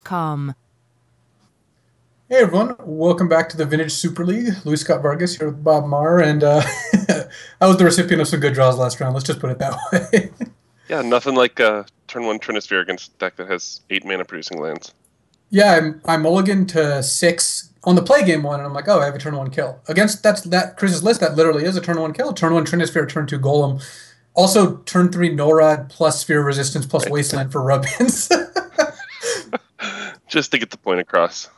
VSL.com. Hey everyone, welcome back to the Vintage Super League. Luis Scott Vargas here with Bob Maher, and I was the recipient of some good draws last round. Let's just put it that way. Yeah, nothing like turn 1 Trinisphere against a deck that has 8 mana producing lands. Yeah, I'm mulligan to 6 on the play game one, and I'm like, oh, I have a turn 1 kill. Against that Chris's list, that literally is a turn 1 kill. Turn 1 Trinisphere, turn 2 Golem. Also, turn 3 Norod plus Sphere of Resistance plus Right. Wasteland for rub-ins. Just to get the point across.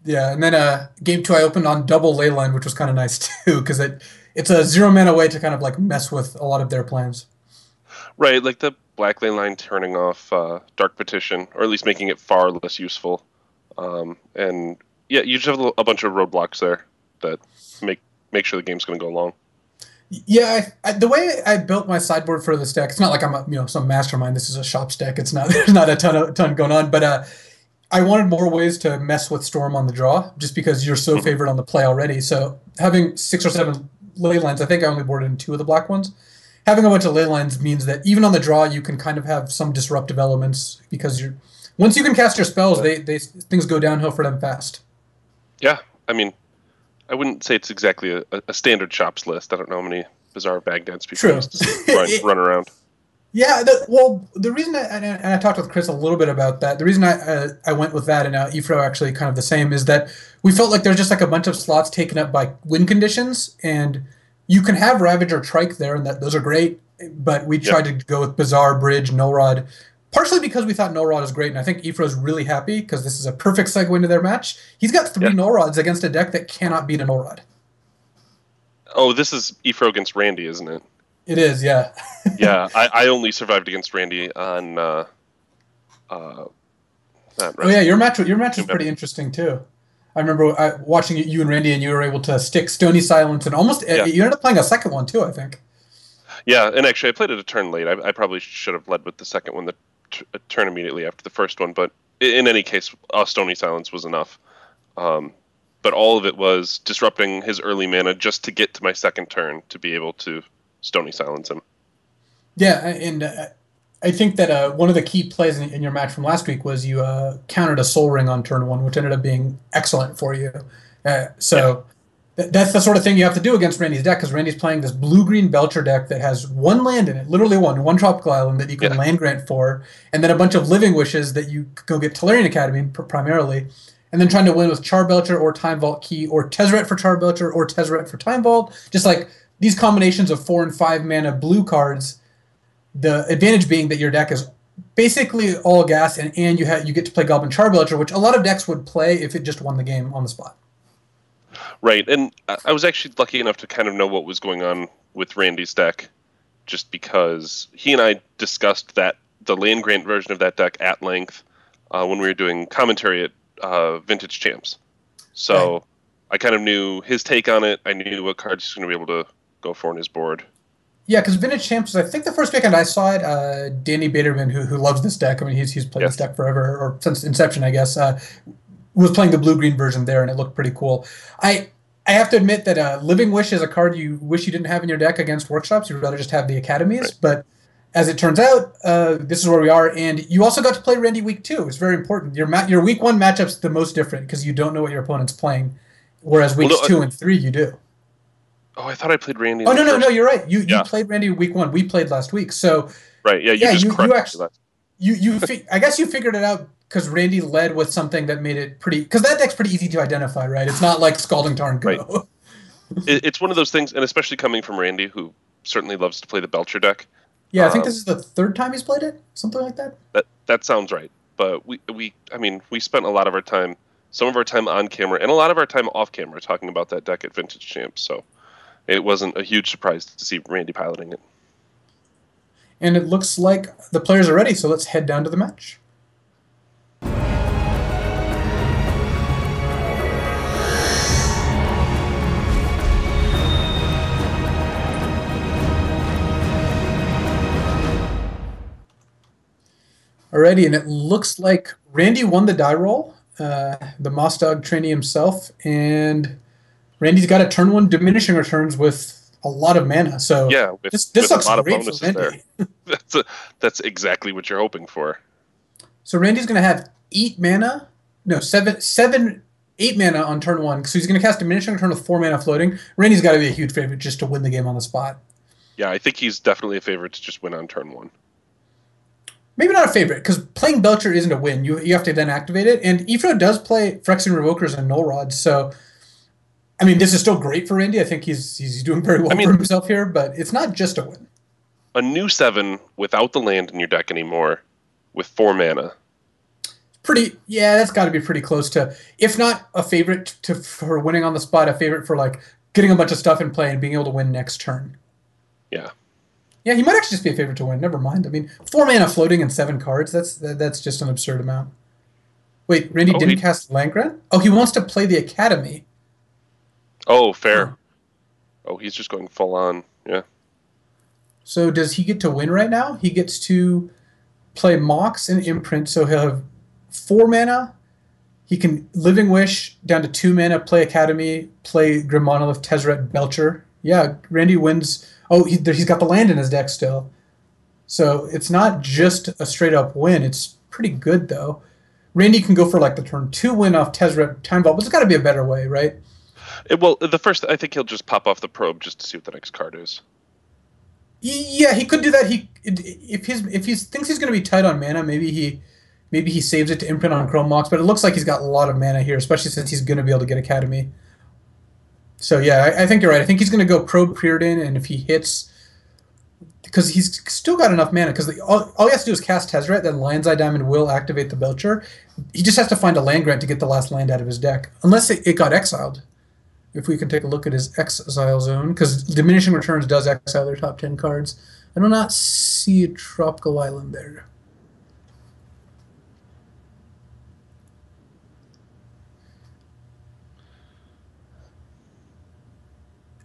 Yeah, and then game 2 I opened on double Leyline, which was kind of nice too, because it's a 0 mana way to kind of like mess with a lot of their plans. Right, like the Black Lane line turning off Dark Petition, or at least making it far less useful. And yeah, you just have a bunch of roadblocks there that make sure the game's going to go long. Yeah, the way I built my sideboard for this deck, it's not like I'm some mastermind. This is a shops deck. It's not there's not a ton going on, but I wanted more ways to mess with Storm on the draw, just because you're so favored on the play already. So having 6 or 7 ley lines, I think I only boarded in 2 of the black ones. Having a bunch of ley lines means that even on the draw, you can kind of have some disruptive elements, because once you can cast your spells, things go downhill for them fast. Yeah, I mean, I wouldn't say it's exactly a standard shops list. I don't know how many bizarre Baghdad's people used to run around. Yeah, the reason I talked with Chris a little bit about that, the reason I went with that, and Ifro actually kind of the same, is that we felt like there's just like a bunch of slots taken up by win conditions, and you can have Ravage or Trike there, and those are great, but we tried to go with Bizarre, Bridge, Null Rod, partially because we thought Null Rod is great, and I think Ifro's really happy, because this is a perfect segue into their match. He's got 3 Null Rods against a deck that cannot beat a Null Rod. Oh, this is Ifro against Randy, isn't it? It is, yeah. Yeah, I only survived against Randy on that. Oh yeah, your match is pretty interesting too. I remember watching you and Randy, and you were able to stick Stony Silence, and almost you ended up playing a second one too, I think. Yeah, and actually I played it a turn late. I probably should have led with the second one, the turn immediately after the first one, but in any case, Stony Silence was enough. But all of it was disrupting his early mana just to get to my second turn to be able to Stony Silence him. Yeah, and I think that one of the key plays in your match from last week was you countered a Soul Ring on turn 1, which ended up being excellent for you. That's the sort of thing you have to do against Randy's deck, because Randy's playing this blue-green Belcher deck that has 1 land in it, literally one tropical island that you can land grant for, and then a bunch of Living Wishes that you go get Tolarian Academy primarily, and then trying to win with Charbelcher or Time Vault Key, or Tezzeret for Charbelcher or Tezzeret for Time Vault, just like these combinations of 4 and 5 mana blue cards. The advantage being that your deck is basically all gas, and you get to play Goblin Charbelcher, which a lot of decks would play if it just won the game on the spot. Right, and I was actually lucky enough to kind of know what was going on with Randy's deck, just because he and I discussed the land grant version of that deck at length when we were doing commentary at Vintage Champs. So right. I kind of knew his take on it. I knew what cards he's going to be able to go for on his board. Yeah, because Vintage Champs, I think the first weekend I saw it, Danny Baderman, who loves this deck, I mean, he's played this deck forever, or since inception, I guess, was playing the blue-green version there, and it looked pretty cool. I have to admit that Living Wish is a card you wish you didn't have in your deck against workshops. You'd rather just have the academies, right. But as it turns out, this is where we are, and you also got to play Randy week 2. It's very important. Your week 1 matchup's the most different, because you don't know what your opponent's playing, whereas weeks 2 and 3 you do. Oh, I thought I played Randy. Oh, no, you're right. You played Randy week 1. We played last week. So right, yeah, I guess you figured it out because Randy led with something that made it pretty. Because that deck's pretty easy to identify, right? It's not like Scalding Tarn Go. Right. It's one of those things, and especially coming from Randy, who certainly loves to play the Belcher deck. Yeah, I think this is the 3rd time he's played it, something like that. That sounds right. But we spent a lot of our time, some of our time on camera, and a lot of our time off camera talking about that deck at Vintage Champs. So it wasn't a huge surprise to see Randy piloting it. And it looks like the players are ready, so let's head down to the match. Alrighty, and it looks like Randy won the die roll, the Moss Dog trainee himself, and Randy's got a turn 1 diminishing returns with a lot of mana. So yeah, this looks great for Randy. That's exactly what you're hoping for. So Randy's going to have 8 mana. No, 8 mana on turn 1. So he's going to cast Diminishing Return with 4 mana floating. Randy's got to be a huge favorite just to win the game on the spot. Yeah, I think he's definitely a favorite to just win on turn 1. Maybe not a favorite, because playing Belcher isn't a win. You have to then activate it. And Ifro does play Phyrexian Revokers and Null Rods, so I mean, this is still great for Randy. I think he's doing very well for himself here, but it's not just a win. A new 7 without the land in your deck anymore with 4 mana. Yeah, that's got to be pretty close to, if not a favorite for winning on the spot, a favorite for like getting a bunch of stuff in play and being able to win next turn. Yeah. Yeah, he might actually just be a favorite to win. Never mind. I mean, 4 mana floating and 7 cards, that's just an absurd amount. Wait, Randy didn't cast Landgrant? Oh, he wants to play the Academy. Oh, fair. Oh, he's just going full on. Yeah. So does he get to win right now? He gets to play Mox and Imprint, so he'll have 4 mana. He can Living Wish down to 2 mana, play Academy, play Grim Monolith, Tezzeret, Belcher. Yeah, Randy wins. Oh, he's got the land in his deck still. So it's not just a straight-up win. It's pretty good, though. Randy can go for like the turn 2 win off Tezzeret Time Vault, but there's got to be a better way, right? Well, the first, I think he'll just pop off the probe just to see what the next card is. Yeah, he could do that. If he thinks he's going to be tight on mana, maybe he saves it to imprint on Chrome Mox. But it looks like he's got a lot of mana here, especially since he's going to be able to get Academy. So yeah, I think you're right. I think he's going to go probe Preordain, and if he hits, because he's still got enough mana. Because all he has to do is cast Tezzeret, then Lion's Eye Diamond will activate the Belcher. He just has to find a land grant to get the last land out of his deck, unless it got exiled. If we can take a look at his exile zone, because Diminishing Returns does exile their top 10 cards. I do not see a Tropical Island there.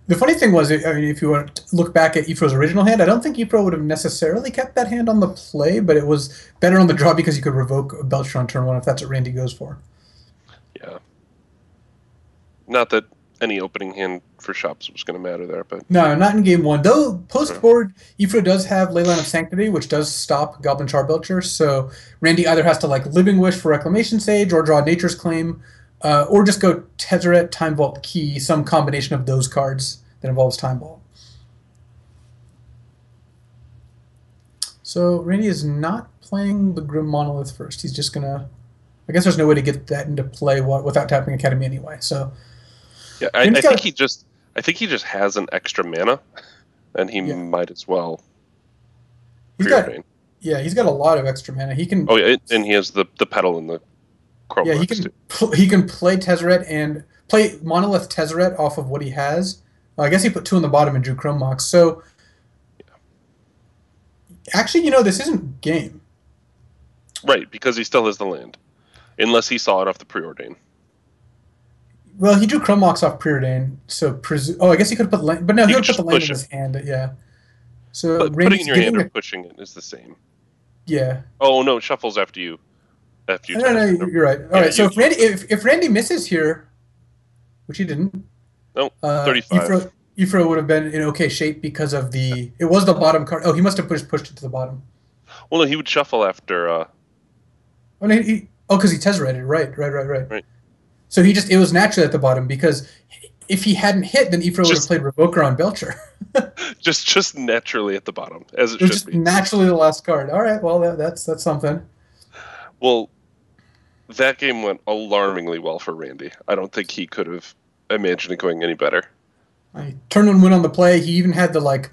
The funny thing was, I mean, if you want to look back at Ifro's original hand, I don't think Ifro would have necessarily kept that hand on the play, but it was better on the draw because you could revoke a Belcher on turn 1 if that's what Randy goes for. Yeah. Not that any opening hand for shops was going to matter there, but no, not in game 1. Though post-board, Ifro does have Leyline of Sanctity, which does stop Goblin Char Belcher. So Randy either has to like Living Wish for Reclamation Sage, or draw Nature's Claim, or just go Tezzeret, Time Vault, Key, some combination of those cards that involves Time Vault. So Randy is not playing the Grim Monolith first. He's just gonna. I guess there's no way to get that into play without tapping Academy anyway. So. Yeah, I think he just has an extra mana, and he might as well. He's got a lot of extra mana. He can. Oh yeah, and he has the pedal and the Chrome. Yeah, he can play Tezzeret and play Monolith Tezzeret off of what he has. I guess he put 2 on the bottom and drew Chrome Mox. So actually, this isn't game. Right, because he still has the land, unless he saw it off the Preordain. Well, he drew Chrome Mox off Preordain, so I guess he could put land, but no, he would put the land in his hand. Yeah. So but putting it in your hand or pushing it is the same. Yeah. Oh no, shuffles after you. No, you're right. All right. So if Randy misses here, which he didn't. No, 35. Ifro would have been in okay shape because of it was the bottom card. Oh, he must have pushed it to the bottom. Well, no, he would shuffle after. Oh, no, because he Tezzereted. Right. So it was naturally at the bottom, because if he hadn't hit, then Ifro would have played Revoker on Belcher. just naturally at the bottom, as it was should just be. Naturally the last card. All right, well that's something. Well, that game went alarmingly well for Randy. I don't think he could have imagined it going any better. Turn 1 win on the play. He even had the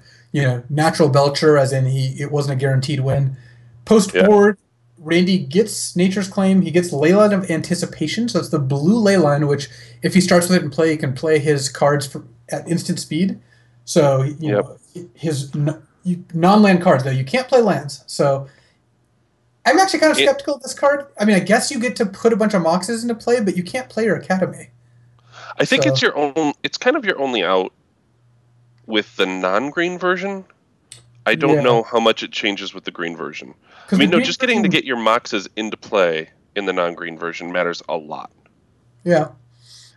natural Belcher, as in it wasn't a guaranteed win. Post board. Randy gets Nature's Claim. He gets Leyline of Anticipation, so it's the blue Leyline, which if he starts with it in play, he can play his cards at instant speed. So his non-land cards, though, you can't play lands. So I'm actually kind of skeptical of this card. I mean, I guess you get to put a bunch of Moxes into play, but you can't play your Academy. I think it's your own. It's kind of your only out with the non-green version. I don't know how much it changes with the green version. I mean, just getting to get your Moxes into play in the non-green version matters a lot. Yeah.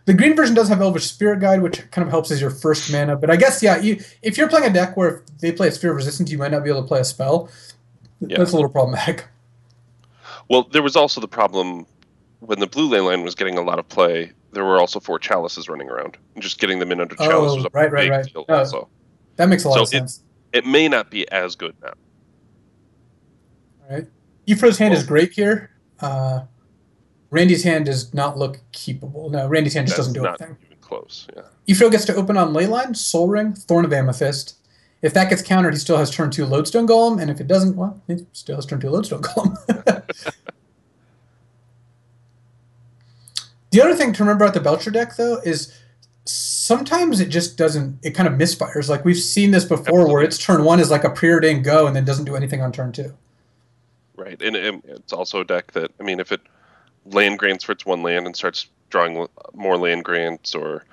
The green version does have Elvish Spirit Guide, which kind of helps as your first mana. But I guess, if you're playing a deck where if they play a Sphere of Resistance, you might not be able to play a spell. Yeah. That's a little problematic. Well, there was also the problem when the blue ley line was getting a lot of play, there were also 4 chalices running around. And just getting them in under chalice was Oh, a right, right, big right. deal Oh, also. that makes a lot So of sense. it may not be as good now. All right. Ifro's hand is Well, great here. Randy's hand does not look keepable. No, Randy's hand just doesn't that's do not anything. even close. Yeah. Ifro gets to open on Leyline, Soul Ring, Thorn of Amethyst. If that gets countered, he still has turn 2 Lodestone Golem, and if it doesn't, well, he still has turn 2 Lodestone Golem. The other thing to remember about the Belcher deck, though, is sometimes it just doesn't, it kind of misfires. Like we've seen this before where Absolutely. its turn 1 is like a preordained go and then doesn't do anything on turn 2. Right. And it's also a deck that, I mean, if it land grants for its 1 land and starts drawing more land grants, or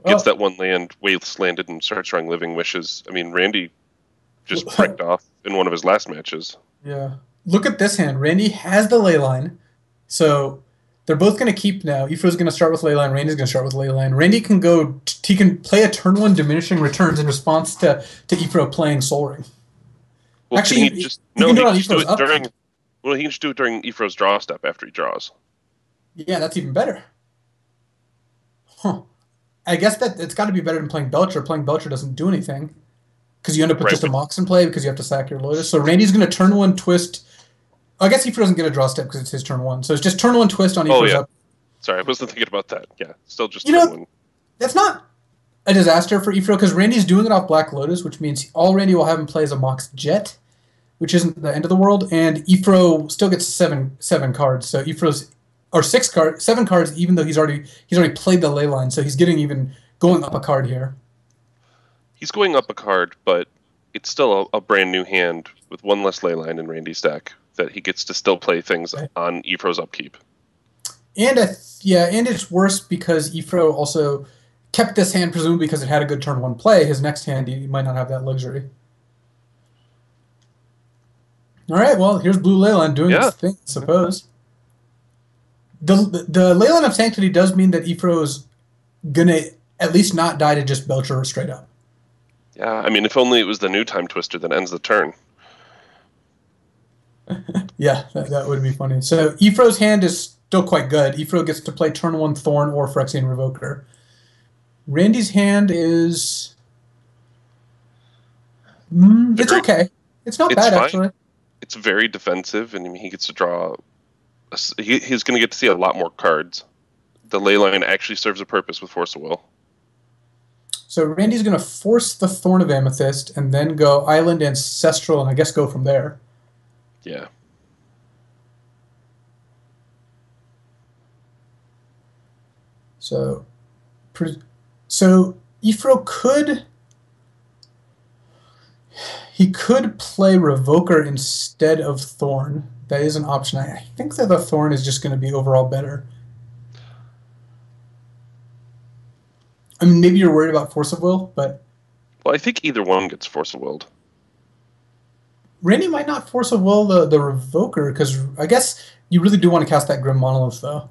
gets Oh, that 1 land wastelanded and starts drawing living wishes. I mean, Randy just well, bricked off in one of his last matches. yeah. Look at this hand. Randy has the Leyline. So they're both going to keep now. Ifro's going to start with Leyline. Randy's going to start with Leyline. Randy can go. He can play a turn 1 diminishing returns in response to Ifro playing Soul Ring. Well, can Actually, he he, just he no? can do He it can on just do Ifro's it upkeep. during. Well, he can just do it during Ifro's draw step after he draws. Yeah, that's even better. Huh. I guess that it's got to be better than playing Belcher. Playing Belcher doesn't do anything because you end up with Right. just a Mox in play because you have to sack your Lotus. So Randy's going to turn 1 twist. I guess Ifro doesn't get a draw step because it's his turn 1. So it's just turn 1 twist on Oh Ifro's yeah. up. Sorry, I wasn't thinking about that. Yeah, still just You turn know, 1. that's not a disaster for Ifro because Randy's doing it off Black Lotus, which means all Randy will have him play is a Mox Jet, which isn't the end of the world, and Ifro still gets seven cards. So Ifro's or 7 cards, even though he's already played the ley line, so he's getting even going up a card here. He's going up a card, but it's still a brand new hand with 1 less ley line in Randy's deck that he gets to still play things Right. on Ifro's upkeep. And and it's worse because Ifro also kept this hand presumably because it had a good turn 1 play. His next hand he might not have that luxury. All right, well here's Blue Leyline doing its Yeah. thing, I suppose. The Leyline of Sanctity does mean that Ifro is gonna at least not die to just Belcher straight up. Yeah, I mean, if only it was the new Time Twister that ends the turn. Yeah, that would be funny. So Ifro's hand is still quite good. Ifro gets to play turn 1 Thorn or Phyrexian Revoker. Randy's hand is it's okay. It's not It's bad fine. actually. It's very defensive, and I mean, he gets to draw. He's going to get to see a lot more cards. The ley line actually serves a purpose with Force of Will. So Randy's going to force the Thorn of Amethyst and then go Island Ancestral and I guess go from there. Yeah. So, so Ifro could play Revoker instead of Thorn. That is an option. I think that the Thorn is just going to be overall better. I mean, maybe you're worried about Force of Will, but Well, I think either one gets Force of Willed. Randy might not Force of Will the Revoker because I guess you really do want to cast that Grim Monolith though.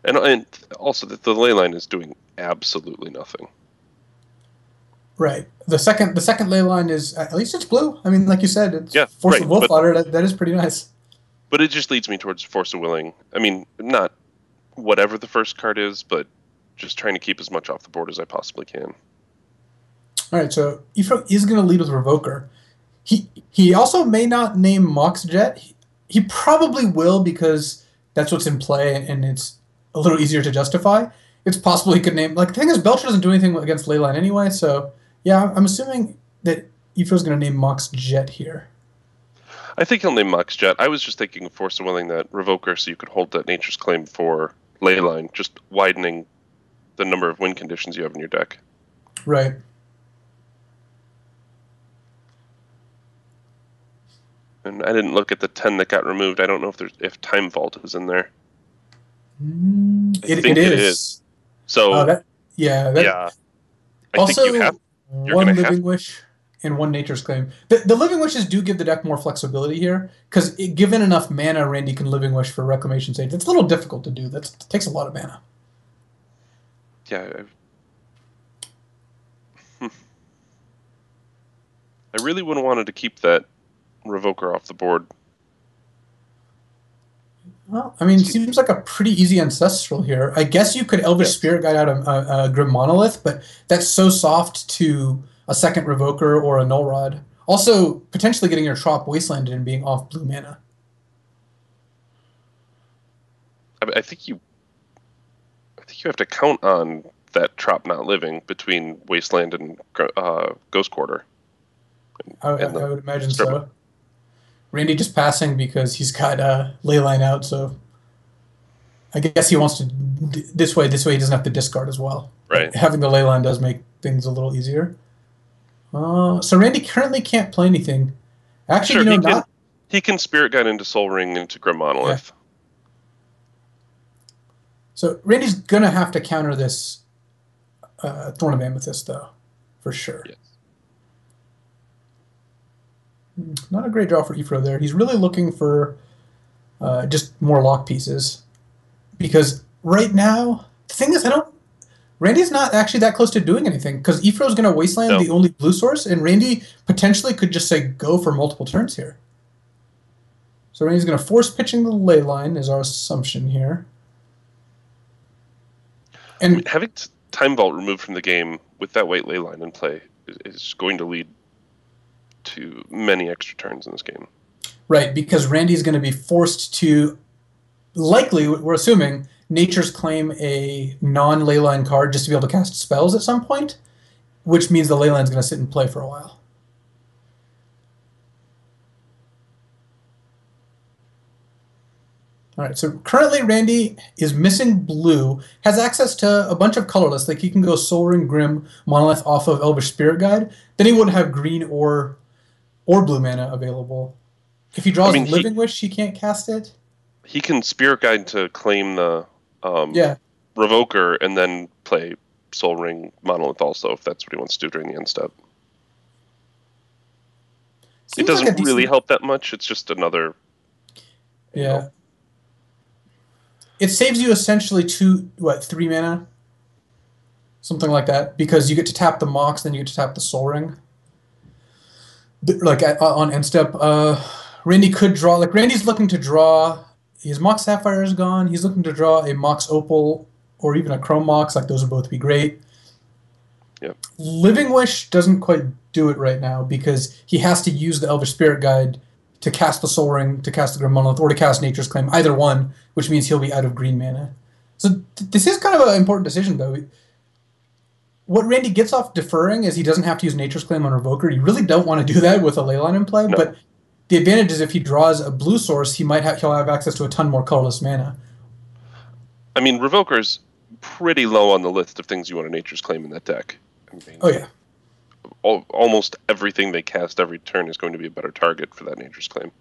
And also, the ley line is doing absolutely nothing. Right. The second ley line is at least it's blue. I mean, like you said, it's Yeah, Force right. of Will fodder. That is pretty nice. But it just leads me towards Force of Willing. I mean, not whatever the first card is, but just trying to keep as much off the board as I possibly can. All right, so Ifro is going to lead with Revoker. He also may not name Mox Jet. He probably will because that's what's in play and it's a little easier to justify. It's possible he could name like the thing is Belcher doesn't do anything against Leyline anyway, so yeah, I'm assuming that Ifro's going to name Mox Jet here. I think he'll name Mox Jet. I was just thinking of Force of Willing that Revoker so you could hold that Nature's Claim for Leyline, just widening the number of win conditions you have in your deck. Right. And I didn't look at the 10 that got removed. I don't know if Time Vault is in there. It is. So yeah. I Also, think you're one gonna have Living Wish and one Nature's Claim. The Living Wishes do give the deck more flexibility here, because given enough mana, Randy can Living Wish for Reclamation Sage. It's a little difficult to do. It takes a lot of mana. yeah. I really would have wanted to keep that Revoker off the board. Well, I mean, seems like a pretty easy ancestral here. I guess you could Elvish Spirit Guide out a Grim Monolith, but that's so soft to a second Revoker or a Null Rod. Also, potentially getting your Trop Wastelanded and being off blue mana. I think you have to count on that Trop not living between Wasteland and Ghost Quarter. I would imagine so. Randy just passing because he's got Leyline out, so I guess he wants to this way. This way he doesn't have to discard as well. Right. But having the Leyline does make things a little easier. So Randy currently can't play anything. Actually, sure, he can Spirit Guide into Soul Ring into Grim Monolith. Yeah. So Randy's gonna have to counter this Thorn of Amethyst, though, for sure. Yes. Not a great draw for Ifro there. He's really looking for just more lock pieces. Because right now, the thing is, Randy's not actually that close to doing anything, because Ifro's going to Wasteland the only blue source, and Randy potentially could just say go for multiple turns here. So Randy's going to force pitching the Leyline, is our assumption here. And I mean, having Time Vault removed from the game with that white Leyline in play is going to lead to many extra turns in this game. Right, because Randy's going to be forced to, likely, we're assuming, Nature's Claim a non-Leyline card just to be able to cast spells at some point, which means the Leyline's going to sit and play for a while. All right, so currently Randy is missing blue, has access to a bunch of colorless, like he can go Soul Ring, Grim, Monolith off of Elvish Spirit Guide, then he wouldn't have green or blue mana available. If he draws Living Wish, he can't cast it. He can Spirit Guide to claim the Revoker and then play Soul Ring Monolith also, if that's what he wants to do during the end step. It doesn't really help that much. It's just another... Yeah. It saves you essentially 3 mana? Something like that. Because you get to tap the Mox, then you get to tap the Soul Ring. Like on end step. Randy could draw... Like, Randy's looking to draw... His Mox Sapphire is gone. He's looking to draw a Mox Opal or even a Chrome Mox. Like, those would both be great. Yep. Living Wish doesn't quite do it right now because he has to use the Elvish Spirit Guide to cast the Soul Ring, to cast the Grim Monolith, or to cast Nature's Claim, either one, which means he'll be out of green mana. So this is kind of an important decision, though. What Randy gets off deferring is he doesn't have to use Nature's Claim on Revoker. You really don't want to do that with a Leyline in play, but the advantage is if he draws a blue source, he'll have access to a ton more colorless mana. I mean, Revoker's pretty low on the list of things you want a Nature's Claim in that deck. I mean, oh, yeah. Almost everything they cast every turn is going to be a better target for that Nature's Claim.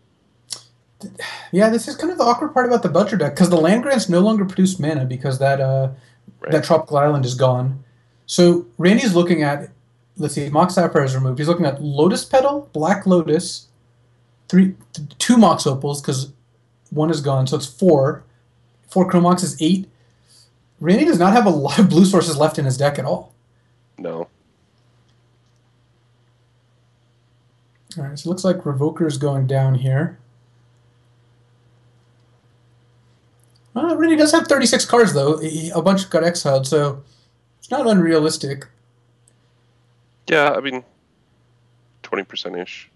Yeah, this is kind of the awkward part about the Butcher deck, because the land grants no longer produce mana because that Tropical Island is gone. So Randy's looking at, let's see, Mox Sapphire is removed. He's looking at Lotus Petal, Black Lotus, 2 Mox Opals, because 1 is gone, so it's 4. 4 Chrome Mox is 8. Randy does not have a lot of blue sources left in his deck at all. No. All right, so it looks like Revoker's going down here. Randy does have 36 cards, though. A bunch got exiled, so it's not unrealistic. Yeah, I mean, 20%-ish.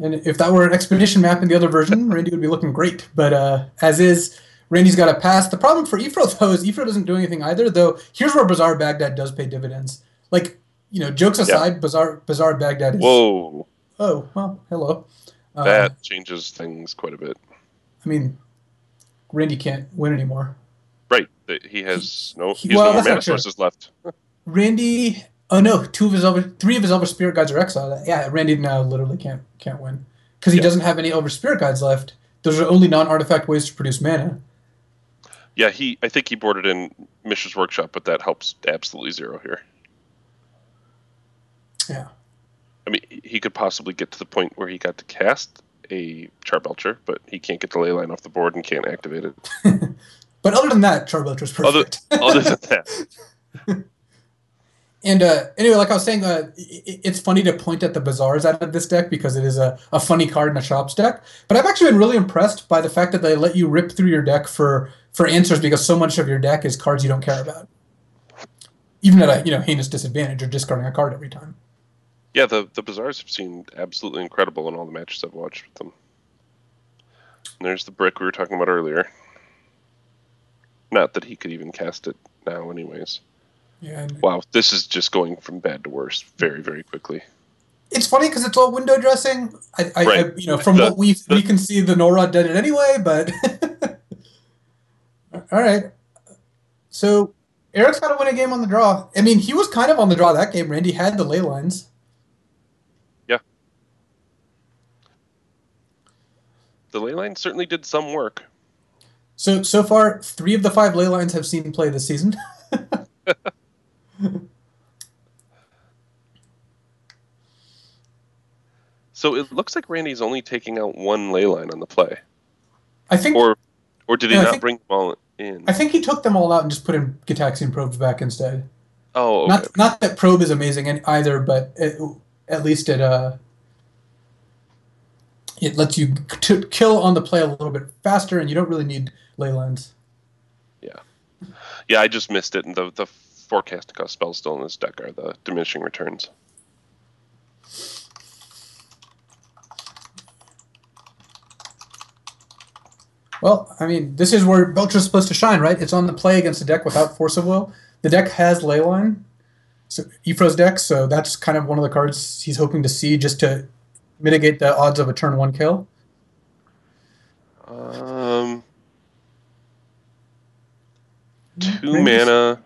And if that were an Expedition map in the other version, Randy would be looking great. But as is, Randy's got to pass. The problem for Ifro, though, is Ifro doesn't do anything either, though here's where Bazaar Baghdad does pay dividends. Like, jokes aside, Bazaar Baghdad is... Whoa. Oh, well, hello. That changes things quite a bit. I mean, Randy can't win anymore. Right. He has no more mana sources left. Randy... Oh, no, 3 of his Elvish Spirit Guides are exiled. Yeah, Randy now literally can't win. Because he doesn't have any Elvish Spirit Guides left. Those are only non-artifact ways to produce mana. Yeah, I think he boarded in Mishra's Workshop, but that helps absolutely zero here. Yeah. I mean, he could possibly get to the point where he got to cast a Charbelcher, but he can't get the Leyline off the board and can't activate it. But other than that, Charbelcher's perfect. Other than that. And anyway, like I was saying, it's funny to point at the bazaars out of this deck because it is a funny card in a shops deck. But I've actually been really impressed by the fact that they let you rip through your deck for answers because so much of your deck is cards you don't care about, even at a heinous disadvantage or discarding a card every time. Yeah, the bazaars have seemed absolutely incredible in all the matches I've watched with them. And there's the brick we were talking about earlier. Not that he could even cast it now, anyways. Yeah. Wow, this is just going from bad to worse very, very quickly. It's funny because it's all window dressing. Right. From what we can see, the Norod did it anyway. But all right. So Eric's got to win a game on the draw. I mean, he was kind of on the draw that game. Randy had the ley lines. Yeah. The ley line certainly did some work. So far, 3 of the 5 ley lines have seen play this season. So it looks like Randy's only taking out 1 ley line on the play. I think, or did he not bring them all in? I think he took them all out and just put in Gitaxian probes back instead. Oh, okay. Not that probe is amazing either, but at least it lets you kill on the play a little bit faster, and you don't really need ley lines. Yeah, I just missed it, and the forecasting cost spells still in this deck are the diminishing returns. Well, I mean, this is where Belcher's supposed to shine, right? It's on the play against a deck without Force of Will. The deck has Leyline, so Ifro's deck, so that's kind of one of the cards he's hoping to see just to mitigate the odds of a turn 1 kill. 2 mana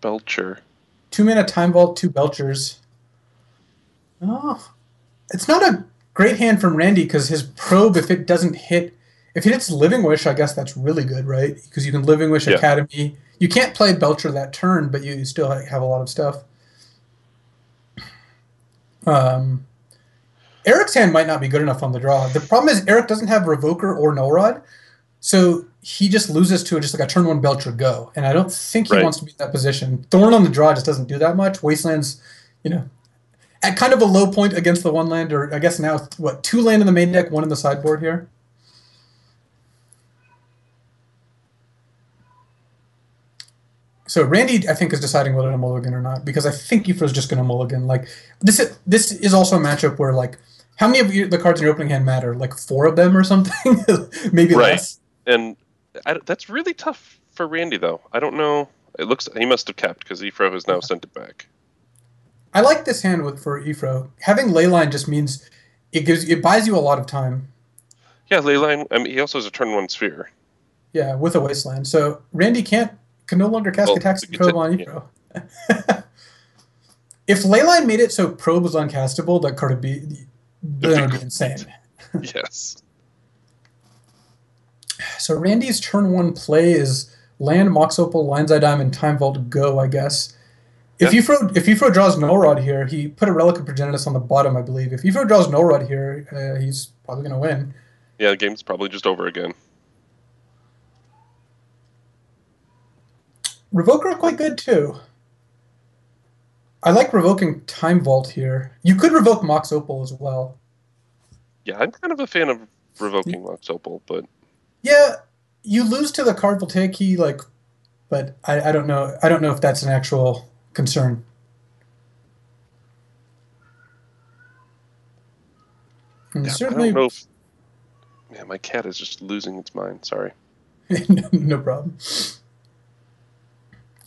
Belcher. 2 mana Time Vault, 2 Belchers. Oh, it's not a great hand from Randy because his probe, if it hits Living Wish, I guess that's really good, right? Because you can Living Wish Academy. You can't play Belcher that turn, but you still have a lot of stuff. Eric's hand might not be good enough on the draw. The problem is Eric doesn't have Revoker or Null Rod, so he just loses to just like a turn 1 Belcher go. And I don't think he wants to be in that position. Thorn on the draw just doesn't do that much. Wasteland's, at kind of a low point against the 1 land, or I guess now, 2 land in the main deck, 1 in the sideboard here. So Randy, I think, is deciding whether to mulligan or not, because I think Ifro's just going to mulligan. Like this is also a matchup where, like, how many of the cards in your opening hand matter? Like 4 of them or something, maybe less. And that's really tough for Randy, though. I don't know. It looks he must have kept because Ifro has now sent it back. I like this hand for Ifro. Having Leyline just means it buys you a lot of time. Yeah, Leyline. I mean, he also has a turn 1 sphere. Yeah, with a Wasteland. So Randy can no longer cast Gitaxian Probe on Ifro. Yeah. If Leyline made it so Probe was uncastable, that card would be insane. Yes. So Randy's turn 1 play is land, Mox Opal, Lion's Eye Diamond, Time Vault, go, I guess. If Ifro draws Null Rod here, he put a Relic of Progenitus on the bottom, I believe. If Ifro draws Null Rod here, he's probably going to win. Yeah, the game's probably just over again. Revoker quite good, too. I like revoking Time Vault here. You could revoke Mox Opal as well. Yeah, I'm kind of a fan of revoking Mox Opal, but... Yeah, you lose to the card will take but I don't know. I don't know if that's an actual concern. And certainly, I don't know if... Yeah, my cat is just losing its mind. Sorry. No problem.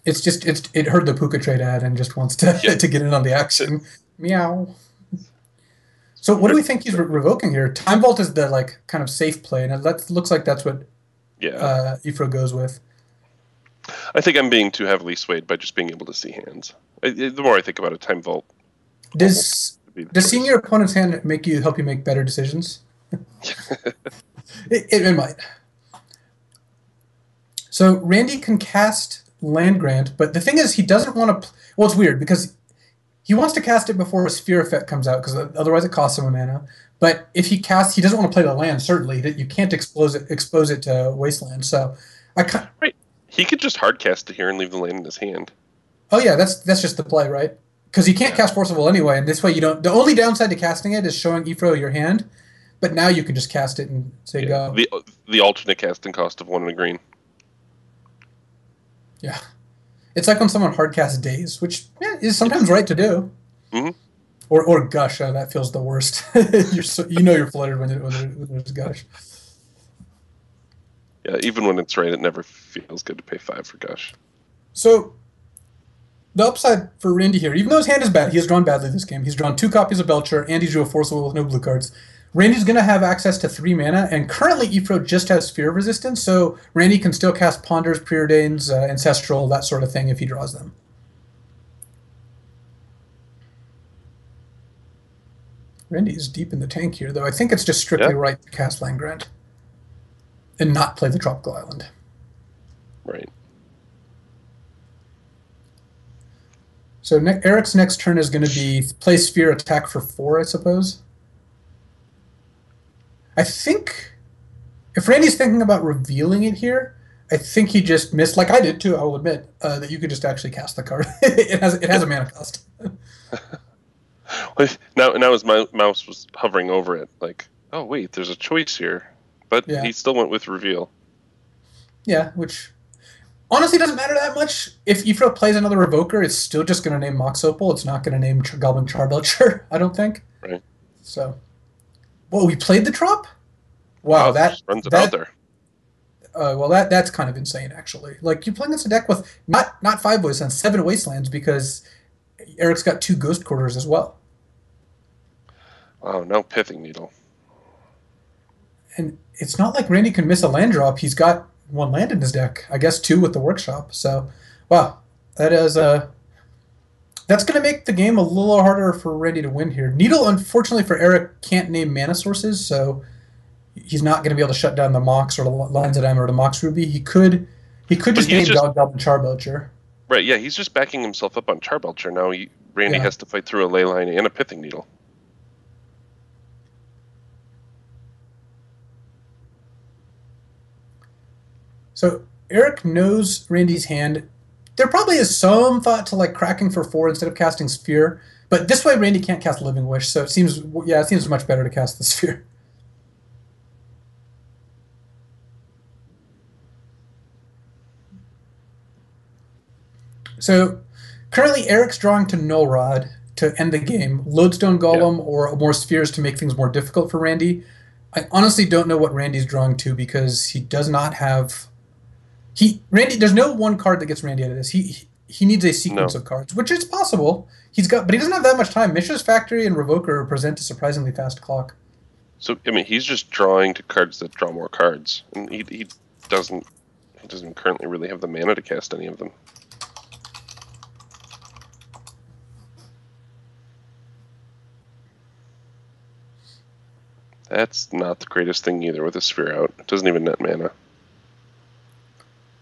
It heard the Puka trade ad and just wants to get in on the action. Meow. So what do we think he's revoking here? Time Vault is the kind of safe play, and it looks like that's what Ifro goes with. I think I'm being too heavily swayed by just being able to see hands. The more I think about it, Time Vault. Does seeing your opponent's hand help you make better decisions? It might. So Randy can cast Land Grant, but the thing is he doesn't want to... Well, it's weird because he wants to cast it before a Sphere effect comes out because otherwise it costs him a mana. But if he casts... He doesn't want to play the land, certainly. You can't expose it to Wasteland. So Right. He could just hard cast it here and leave the land in his hand. Oh yeah, that's just the play, right? Because you can't Yeah, cast Forcible anyway, and this way you don't. The only downside to casting it is showing Ifro your hand, but now you can just cast it and say yeah. go. The alternate casting cost of 1 and a green. Yeah, it's like when someone hard casts Daze, which is Yes. sometimes right to do. Hmm. Or Gush, that feels the worst. You know you're flooded when there's Gush. Yeah, even when it's right, it never feels good to pay 5 for Gush. So the upside for Randy here, even though his hand is bad, he has drawn badly this game. He's drawn 2 copies of Belcher, and he drew a Forcible with no blue cards. Randy's going to have access to 3 mana, and currently Ifro just has Sphere of Resistance, so Randy can still cast Ponders, Preordains, Ancestral, that sort of thing if he draws them. Randy is deep in the tank here, though. I think it's just Yeah, strictly right to cast Land Grant and not play the Tropical Island. right. So Eric's next turn is going to be play Sphere, attack for 4, I suppose. I think if Randy's thinking about revealing it here, I think he just missed, like I did too. I will admit that you could just actually cast the card. It has a mana cost. Now his mouse was hovering over it, like, oh wait, there's a choice here, but Yeah, he still went with reveal. yeah. Which honestly doesn't matter that much. If Ifro plays another Revoker, it's still just going to name Mox Opal. It's not going to name Goblin Charbelcher. I don't think. Right. So, well, we played the Trop. Wow, Wow, that just runs it out that there. well, that's kind of insane, actually. Like you're playing against a deck with not 5 Wastelands, 7 Wastelands because Eric's got 2 Ghost Quarters as well, Wow, no Pithing Needle. and it's not like Randy can miss a land drop. He's got 1 land in his deck, I guess 2 with the Workshop. So, wow, that is that's going to make the game a little harder for Randy to win here. Needle, unfortunately for Eric, can't name mana sources, so he's not going to be able to shut down the Mox or the Lines of M or the Mox Ruby. He could But just he's name just Goblin Charbelcher. right. Yeah, he's just backing himself up on Charbelcher. Now Randy Yeah. has to fight through a ley line and a Pithing Needle. So Eric knows Randy's hand. There probably is some thought to like cracking for 4 instead of casting Sphere, but this way Randy can't cast Living Wish, so it seems much better to cast the Sphere. So currently Eric's drawing to Null Rod to end the game, Lodestone Yeah. Golem or more spheres to make things more difficult for Randy. I honestly don't know what Randy's drawing to because he does not have Randy. There's no one card that gets Randy out of this. He needs a sequence No. of cards, which is possible. But he doesn't have that much time. Mishra's Factory and Revoker present a surprisingly fast clock. So I mean, he's just drawing to cards that draw more cards, and he doesn't he doesn't currently really have the mana to cast any of them. That's not the greatest thing either with a Sphere out. It doesn't even net mana.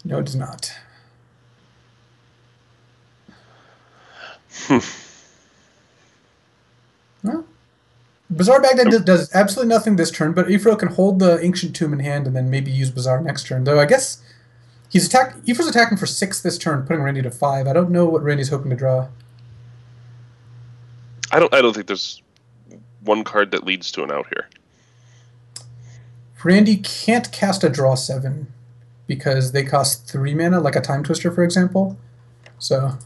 No, it does not. Well, Bazaar Baghdad does absolutely nothing this turn, but Ifro can hold the Ancient Tomb in hand and then maybe use Bazaar next turn. Though I guess Ifro's attacking for 6 this turn, putting Randy to 5. I don't know what Randy's hoping to draw. I don't think there's one card that leads to an out here. Randy can't cast a draw 7 because they cost 3 mana, like a Time Twister, for example. So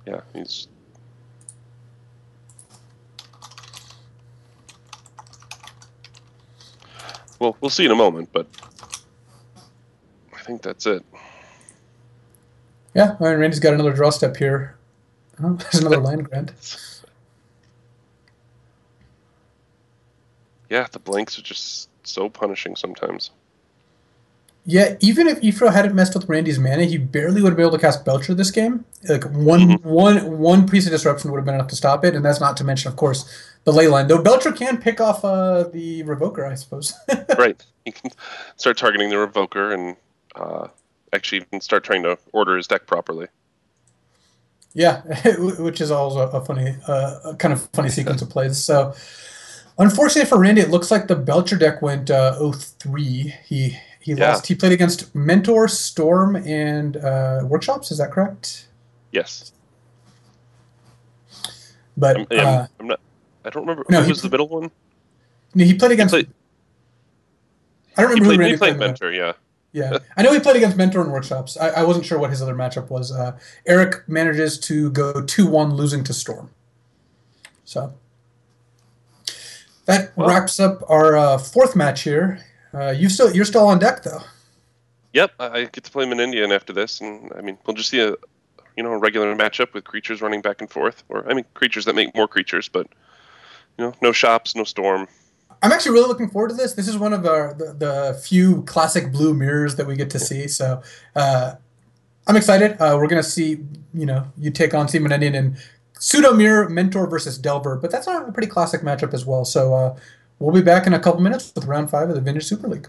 Yeah, he's well, we'll see in a moment, but I think that's it. yeah, I mean, Randy's got another draw step here. Oh, there's another land grant. Yeah, the blanks are just so punishing sometimes. Yeah, even if Ifro hadn't messed with Randy's mana, he barely would have been able to cast Belcher this game. Like one piece of disruption would have been enough to stop it, and that's not to mention, of course, the ley line. Though Belcher can pick off the Revoker, I suppose. Right. He can start targeting the Revoker and actually even start trying to order his deck properly. Yeah, which is also a funny, kind of funny sequence of plays. So, unfortunately for Randy, it looks like the Belcher deck went 0-3. He Yeah. lost. He played against Mentor, Storm, and Workshops. Is that correct? Yes. But I'm not. I don't remember no, who was the middle one. he played He against. played. I don't He remember who played. He Randy played played. Mentor. Yeah. Yeah, I know he played against Mentor and Workshops. I wasn't sure what his other matchup was. Eric manages to go 2-1, losing to Storm. So that Well. wraps up our fourth match here. You're still on deck though. Yep. I get to play him in Indian after this, and I mean, we'll just see a regular matchup with creatures running back and forth, or I mean, creatures that make more creatures, but no shops, no storm. I'm actually really looking forward to this. This is one of the few classic blue mirrors that we get to Yeah. see. So I'm excited. We're gonna see, you take on Seaman Indian and pseudo mirror Mentor versus Delver, but that's a pretty classic matchup as well. So we'll be back in a couple minutes with round 5 of the Vintage Super League.